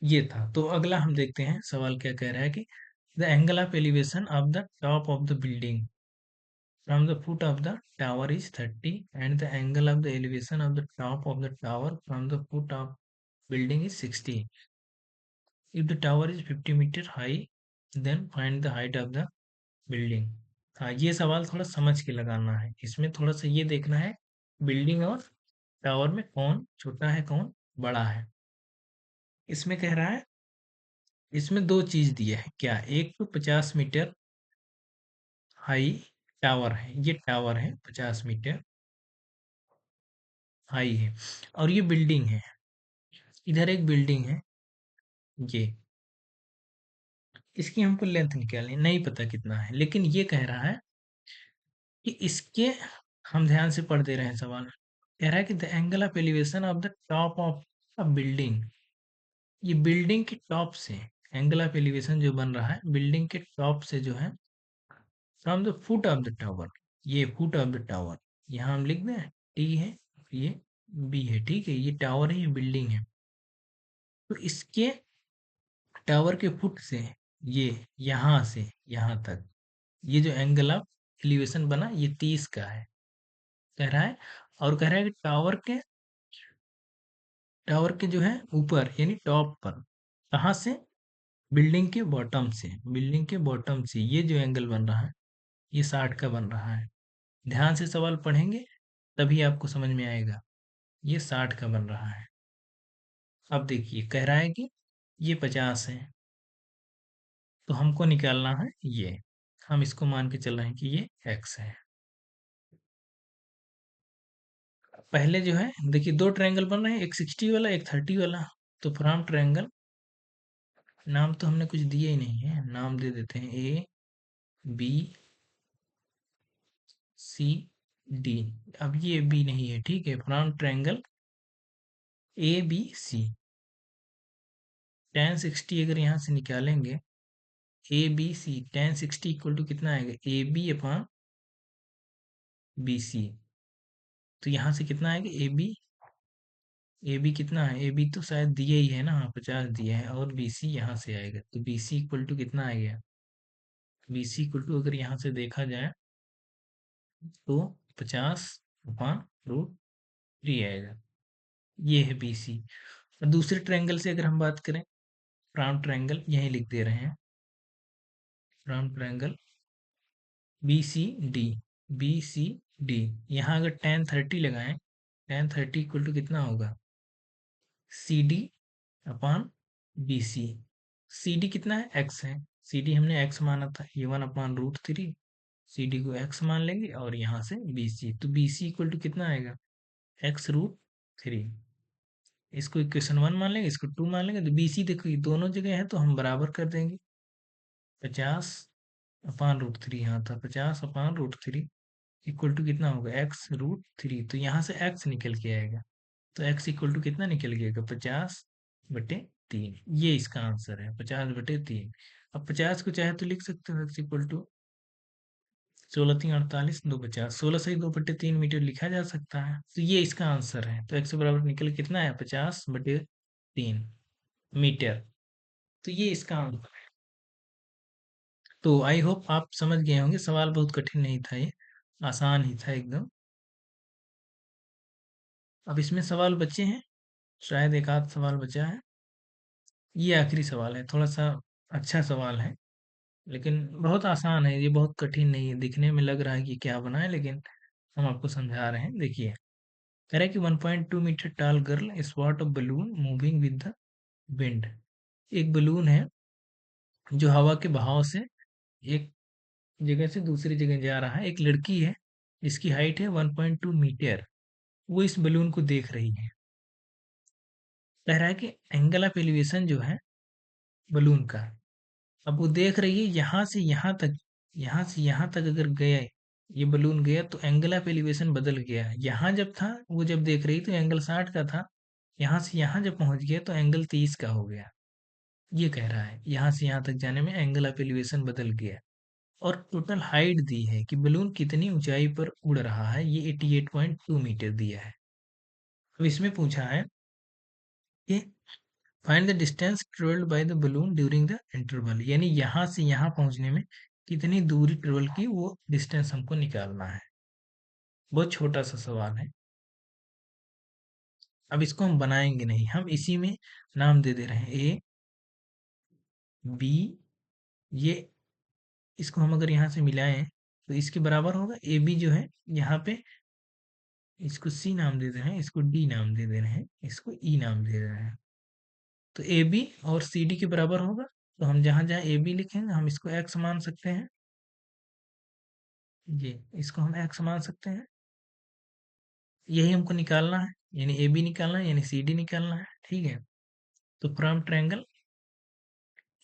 ये था। तो अगला हम देखते हैं सवाल क्या कह रहा है कि the angle of elevation of the top of the building from the foot of the tower is 30 and the angle of the elevation of the top of the tower from the foot of building is 60. If the tower is 50 meter high, then find the height of the building. हाँ, ये सवाल थोड़ा समझ के लगाना है। इसमें थोड़ा सा ये देखना है बिल्डिंग और टावर में कौन छोटा है कौन बड़ा है। इसमें कह रहा है, इसमें दो चीज दिया है क्या, एक तो 50 मीटर हाई टावर है, ये टावर है 50 मीटर हाई है, और ये बिल्डिंग है, इधर एक बिल्डिंग है ये। इसकी हमको लेंथ निकालनी, नहीं पता कितना है, लेकिन ये कह रहा है कि इसके, हम ध्यान से पढ़ दे रहे हैं सवाल। कह रहा है कि the angle of elevation of the top of a building, ये बिल्डिंग के टॉप से एंगल ऑफ एलिवेशन जो बन रहा है बिल्डिंग के टॉप से जो है, from the foot of the tower, ये फुट ऑफ द टावर, यहाँ हम लिख दें टी है, ये बी है, ठीक है, ये टावर है, ये बिल्डिंग है। तो इसके टावर के फुट से ये यहाँ से यहाँ तक ये जो एंगल ऑफ एलिवेशन बना ये 30 का है कह रहा है। और कह रहा है कि टावर के जो है ऊपर यानी टॉप पर कहाँ से, बिल्डिंग के बॉटम से ये जो एंगल बन रहा है ये 60 का बन रहा है। ध्यान से सवाल पढ़ेंगे तभी आपको समझ में आएगा। ये 60 का बन रहा है। अब देखिए कह रहा है कि ये 50 है, तो हमको निकालना है ये। हम इसको मान के चल रहे हैं कि ये x है। पहले जो है देखिए दो ट्रायंगल बन रहे हैं, एक 60 वाला एक 30 वाला। तो फ्रॉम ट्रायंगल, नाम तो हमने कुछ दिया ही नहीं है, नाम दे देते हैं ए बी सी डी। अब ये बी नहीं है, ठीक है। From triangle A B C, tan 60 अगर यहाँ से निकालेंगे A B C, tan 60 equal to कितना आएगा, A B upon B C. तो यहाँ से कितना आएगा, ए बी कितना है, ए बी तो शायद दिया ही है ना, हाँ 50 दिया है। और बी सी यहाँ से आएगा, तो बी सी इक्वल टू कितना आ गया, बी सी इक्वल टू अगर यहाँ से देखा जाए तो 50 अपॉन रूट 3 आएगा। ये है बी सी। और दूसरे ट्रायंगल से अगर हम बात करें, फ्रॉम ट्रायंगल यहीं लिख दे रहे हैं, from triangle B C D, B C D. यहाँ अगर tan 30 लगाएं, tan 30 इक्वल टू कितना होगा, C D upon B C. C D कितना है, एक्स है। सी डी हमने एक्स माना था, ये 1/√3। सी डी को एक्स मान लेंगे और यहाँ से बी सी, तो बी सी इक्वल टू कितना आएगा, x√3। इसको इक्वेशन 1 मान लेंगे, इसको 2 मान लेंगे, तो बी सी देखो ये दोनों जगह है तो हम बराबर कर देंगे। 50/√3 यहाँ था, 50/√3 इक्वल टू कितना होगा, x√3। तो यहाँ से x निकल के आएगा, तो x इक्वल टू कितना निकल गया, 50/3। ये इसका आंसर है, 50/3। अब 50 को चाहे तो लिख सकते हो x इक्वल टू 16×3 = 48, 2 50, 16 से 2/3 मीटर लिखा जा सकता है। तो ये इसका आंसर है। तो x बराबर निकल के कितना है, 50/3 मीटर। तो ये इसका आंसर। तो आई होप आप समझ गए होंगे, सवाल बहुत कठिन नहीं था ये, आसान ही था एकदम। अब इसमें सवाल बचे हैं, शायद एक आध सवाल बचा है। ये आखिरी सवाल है, थोड़ा सा अच्छा सवाल है लेकिन बहुत आसान है, ये बहुत कठिन नहीं है। दिखने में लग रहा है कि क्या बना है, लेकिन हम आपको समझा रहे हैं। देखिए कह रहा है कि 1.2 मीटर टाल girl spot of balloon moving with the wind. एक बलून है जो हवा के बहाव से एक जगह से दूसरी जगह जा रहा है। एक लड़की है जिसकी हाइट है 1.2 मीटर, वो इस बलून को देख रही है। कह रहा है कि एंगल ऑफ एलिवेशन जो है बलून का, अब वो देख रही है यहाँ से यहाँ तक, यहाँ से यहाँ तक अगर गया ये बलून गया तो एंगल ऑफ एलिवेशन बदल गया। यहाँ जब था वो जब देख रही तो एंगल 60 का था, यहाँ से यहाँ जब पहुंच गया तो एंगल 30 का हो गया। ये कह रहा है यहाँ से यहाँ तक जाने में एंगल ऑफ एलिवेशन बदल गया। और टोटल हाइट दी है कि बलून कितनी ऊंचाई पर उड़ रहा है, ये 88.2 मीटर दिया है। अब इसमें पूछा है कि find the distance travelled by the balloon during the interval, यानी यहाँ से यहाँ पहुँचने में कितनी दूरी ट्रेवल की, वो डिस्टेंस हमको निकालना है। बहुत छोटा सा सवाल है। अब इसको हम बनाएंगे नहीं, हम इसी में नाम दे दे रहे हैं ए बी। ये इसको हम अगर यहाँ से मिलाएं तो इसके बराबर होगा। ए बी जो है यहाँ पे, इसको सी नाम दे दे रहे हैं, इसको डी नाम दे दे रहे हैं, इसको ई नाम दे दे रहे हैं। तो ए बी और सी डी के बराबर होगा। तो हम जहाँ जहाँ ए बी लिखेंगे हम इसको एक्स मान सकते हैं, ये इसको हम एक्स मान सकते हैं। यही हमको निकालना है, यानी ए बी निकालना है, यानी सी डी निकालना है, ठीक है। तो from triangle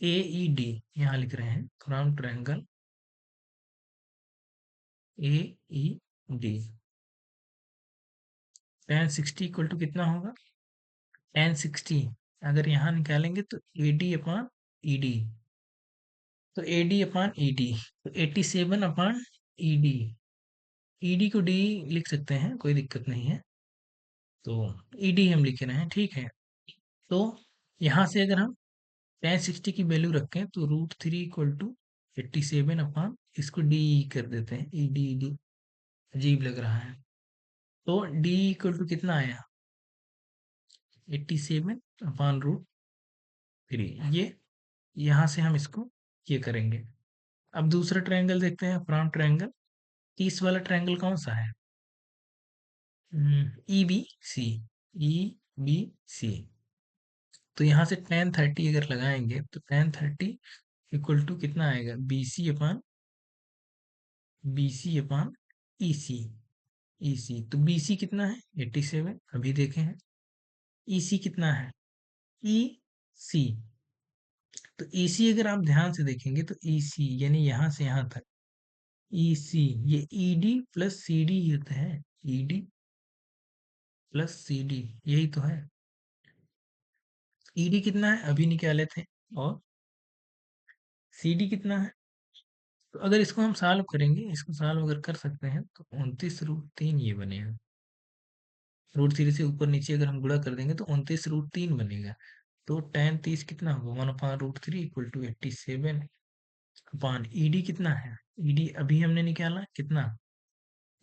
A E D यहाँ लिख रहे हैं, from triangle A E D, tan 60 equal to कितना होगा, tan 60 अगर यहाँ निकालेंगे तो A D upon E D. तो A D upon E D, तो 87 upon E D. E D को डी लिख सकते हैं, कोई दिक्कत नहीं है। तो ई डी हम लिख रहे हैं, ठीक है। तो यहाँ से अगर हम tan 60 की वैल्यू रखें तो √3 इक्वल टू 87 अपॉन, इसको डी कर देते हैं, ई डी डी, अजीब लग रहा है। तो डी इक्वल टू कितना आया, 87 अपॉन √3। ये यहाँ से हम इसको ये करेंगे। अब दूसरा ट्रायंगल देखते हैं, फ्रॉम ट्रायंगल। 30 वाला ट्रायंगल कौन सा है, E B C, E B C. तो यहाँ से tan 30 अगर लगाएंगे तो tan 30 इक्वल टू कितना आएगा, बी सी अपॉन ई सी। ई सी तो बी सी कितना है, 87, अभी देखे हैं। ई सी कितना है, ई सी। तो ई सी अगर आप ध्यान से देखेंगे तो ई सी यानी यहाँ से यहाँ तक, ई सी ये E D plus C D होता है, E D plus C D, यही तो है। ई डी कितना है अभी निकाले थे, और सी डी कितना है। तो अगर इसको हम सॉल्व करेंगे, इसको सॉल्व अगर कर सकते हैं तो 29√3 ये बनेगा। √3 से ऊपर नीचे अगर हम गुणा कर देंगे तो 29√3 बनेगा। तो tan 30 कितना होगा, 1/√3 इक्वल टू 87 अपॉन ईडी कितना है, ईडी अभी हमने निकाला कितना,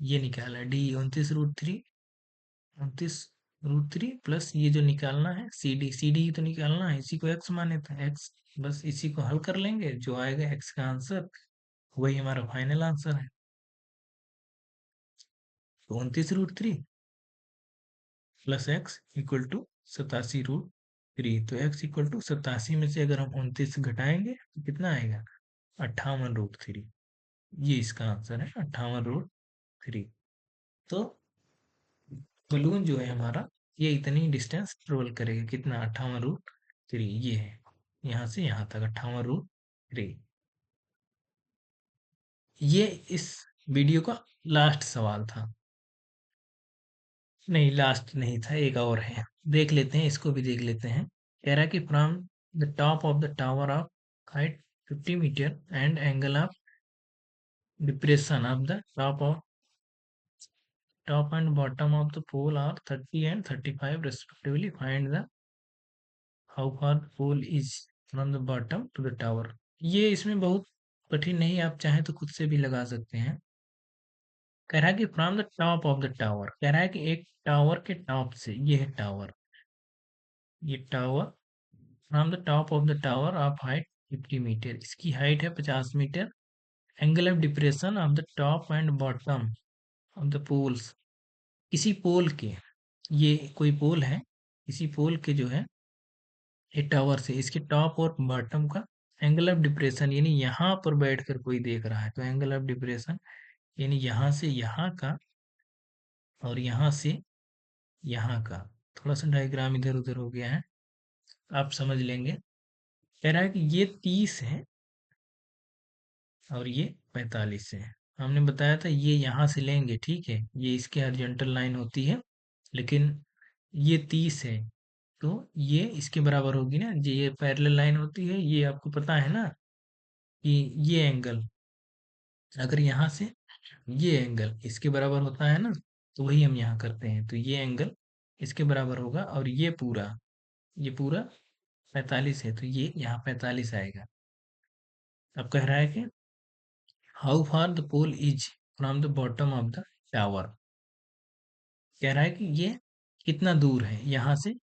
ये निकाला डी 29√3 प्लस ये जो निकालना है सी डी तो निकालना है, इसी को एक्स माने था, एक्स। बस इसी को हल कर लेंगे, जो आएगा एक्स का आंसर वही हमारा फाइनल आंसर है। तो 29√3 प्लस एक्स इक्वल टू 87√3। तो एक्स इक्वल टू 87 में से अगर हम 29 घटाएंगे तो कितना आएगा, 58√3। ये इसका आंसर है, 58√3। तो बलून जो है हमारा ये इतनी डिस्टेंस ट्रेवल करेगा, कितना, 58√3। ये है यहाँ से यहाँ तक 58√3। ये इस वीडियो का लास्ट सवाल था। नहीं, लास्ट नहीं था, एक और है, देख लेते हैं, इसको भी देख लेते हैं। कह रहा है कि from the top of the tower of height 50 metre and angle of depression of the top and bottom of the pole are 30 and 35 respectively. Find the how far the pole is from the bottom to the tower. ये इसमें बहुत कठिन नहीं, आप चाहें तो खुद से भी लगा सकते हैं। कह रहा है कि from the top of the tower, कह रहा है कि एक टावर के टॉप से, ये है टावर, ये tower, from the top of the tower of height 50 metre, इसकी हाइट है 50 metre. Angle of depression of the top and bottom of the poles, किसी पोल के, ये कोई पोल है, इसी पोल के जो है ये टावर से इसके टॉप और बॉटम का एंगल ऑफ डिप्रेशन, यानी यहाँ पर बैठकर कोई देख रहा है तो एंगल ऑफ डिप्रेशन यानी यहाँ से यहाँ का और यहाँ से यहाँ का। थोड़ा सा डायग्राम इधर उधर हो गया है, आप समझ लेंगे। कह रहा है कि ये 30 है और ये 45 है। हमने बताया था ये यहाँ से लेंगे, ठीक है, ये इसके हॉरिजॉन्टल लाइन होती है, लेकिन ये 30 है तो ये इसके बराबर होगी ना, ये पैरेलल लाइन होती है, ये आपको पता है ना कि ये एंगल, अगर यहाँ से ये एंगल इसके बराबर होता है ना, तो वही हम यहाँ करते हैं, तो ये एंगल इसके बराबर होगा, और ये पूरा 45 है, तो ये यहाँ 45 आएगा। अब कह रहा है कि how far the pole is from the bottom of the tower, कह रहा है कि ये कितना दूर है यहाँ से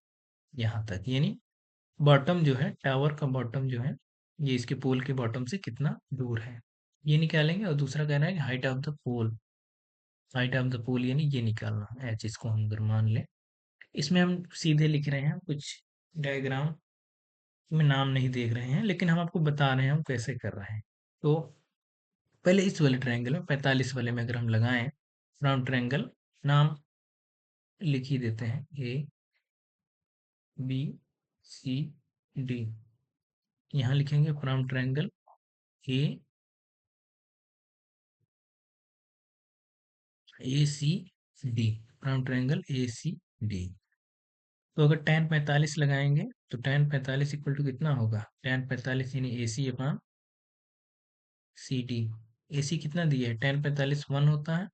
यहाँ तक, यानी बॉटम जो है, टावर का बॉटम जो है, ये इसके पोल के बॉटम से कितना दूर है, ये निकालेंगे। और दूसरा कह रहा है कि हाइट ऑफ द पोल यानी ये निकालना, एच इसको हम अगर मान लें, इसमें हम सीधे लिख रहे हैं, कुछ डायग्राम में नाम नहीं देख रहे हैं, लेकिन हम आपको बता रहे हैं हम कैसे कर रहे हैं। तो पहले इस वाले ट्रायंगल में, 45 वाले में अगर हम लगाएं, राउंड ट्रायंगल, नाम लिख ही देते हैं, ए बी सी डी, यहाँ लिखेंगे from triangle A C D, from triangle A C D. तो अगर tan 45 लगाएंगे तो tan 45 इक्वल टू कितना होगा, tan 45 यानी ए सी अपॉन सी डी। ए सी कितना दिया है, tan 45 1 होता है,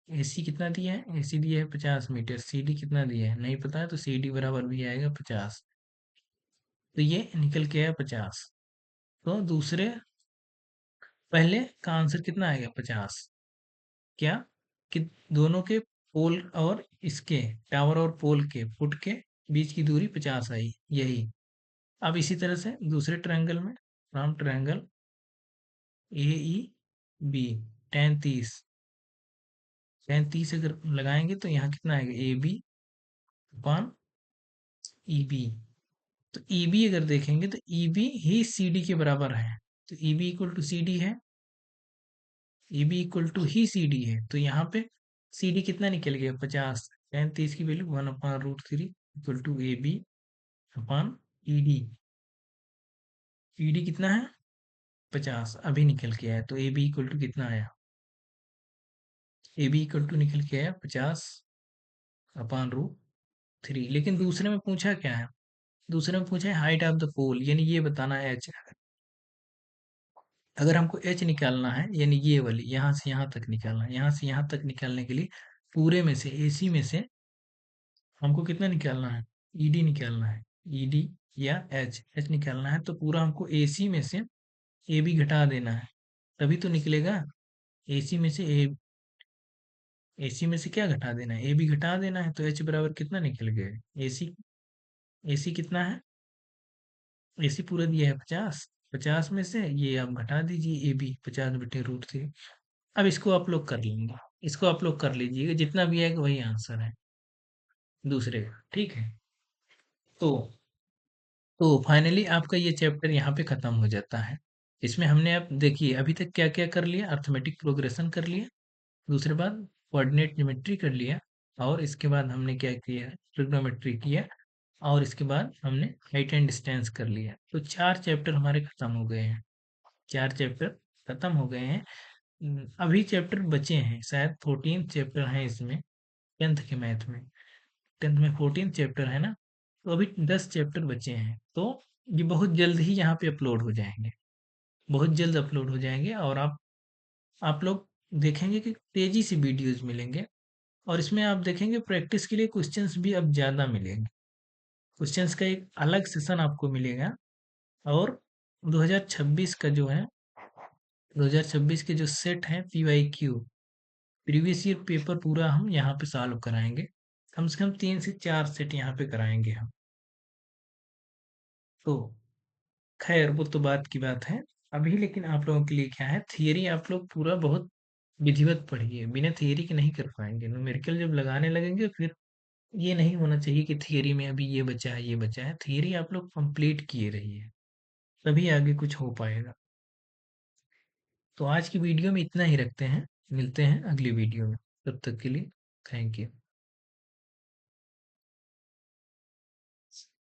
ए सी कितना दिया है, ए सी दिया है 50 मीटर, सी डी कितना दिया है नहीं पता है, तो सी डी बराबर भी आएगा 50। तो ये निकल के आया 50। तो दूसरे पहले का आंसर कितना आएगा 50। क्या कि दोनों के पोल और इसके टावर और पोल के फुट के बीच की दूरी 50 आई, यही। अब इसी तरह से दूसरे ट्रायंगल में, from triangle A E B, tan 30, tan 30 अगर लगाएंगे तो यहाँ कितना आएगा, A B upon E B. तो ई बी अगर देखेंगे तो ई बी ही सी डी के बराबर है। तो E B equal to C D है, ए बी इक्वल टू ही सी डी है। तो यहाँ पे सी डी कितना निकल गया, 50। tan 30 की value 1/√3 equal to A B upon E D. E D कितना है, 50 अभी निकल के आया। तो ए बी इक्वल टू कितना आया, ए बी इक्वल टू निकल के आया 50/√3। लेकिन दूसरे में पूछा क्या है, दूसरे में पूछा है हाइट ऑफ द पोल, यानी ये बताना है एच। अगर हमको एच निकालना है, यानी ये वाली यहाँ से यहाँ तक निकालना है, यहाँ से यहाँ तक निकालने के लिए पूरे में से, एसी में से हमको कितना निकालना है, ईडी निकालना है। ईडी या एच निकालना है तो पूरा हमको एसी में से ए बी घटा देना है, तभी तो निकलेगा। एसी में से ए, एसी में से क्या घटा देना है, ए बी घटा देना है। तो एच बराबर कितना निकल गया, एसी, एसी कितना है, एसी पूरा दिया है 50। 50 में से ये आप घटा दीजिए ए बी, 50/√3। अब इसको आप लोग कर लेंगे, इसको आप लोग कर लीजिएगा, जितना भी आएगा वही आंसर है दूसरे का, ठीक है। तो फाइनली आपका ये चैप्टर यहाँ पे खत्म हो जाता है। इसमें हमने, अब देखिए अभी तक क्या क्या कर लिया, अर्थमेटिक प्रोग्रेशन कर लिया, दूसरे बाद कोऑर्डिनेट ज्योमेट्री कर लिया, और इसके बाद हमने क्या किया, ट्रिग्नोमेट्री किया, और इसके बाद हमने हाइट एंड डिस्टेंस कर लिया। तो 4 चैप्टर हमारे खत्म हो गए हैं, 4 चैप्टर खत्म हो गए हैं। अभी चैप्टर बचे हैं, शायद 14 चैप्टर हैं इसमें, 10th के मैथ में। 10th में 14 चैप्टर है ना, तो अभी 10 चैप्टर बचे हैं। तो ये बहुत जल्द ही यहाँ पे अपलोड हो जाएंगे, बहुत जल्द अपलोड हो जाएंगे, और आप लोग देखेंगे कि तेजी से वीडियोस मिलेंगे। और इसमें आप देखेंगे प्रैक्टिस के लिए क्वेश्चंस भी अब ज़्यादा मिलेंगे, क्वेश्चंस का एक अलग सेशन आपको मिलेगा। और 2026 का जो है, 2026 के जो सेट हैं PYQ, प्रीवियस ईयर पेपर, पूरा हम यहाँ पे सॉल्व कराएंगे। कम से कम 3 से 4 सेट यहाँ पे कराएंगे हम। तो खैर वो तो बात की बात है। अभी लेकिन आप लोगों के लिए क्या है, थियरी आप लोग पूरा बहुत विधिवत पढ़िए, बिना थियरी के नहीं कर पाएंगे। न्यूमेरिकल जब लगाने लगेंगे फिर ये नहीं होना चाहिए कि थियरी में अभी ये बचा है, ये बचा है। थियरी आप लोग कंप्लीट किए रहिए, तभी आगे कुछ हो पाएगा। तो आज की वीडियो में इतना ही रखते हैं, मिलते हैं अगली वीडियो में, तब तक के लिए थैंक यू।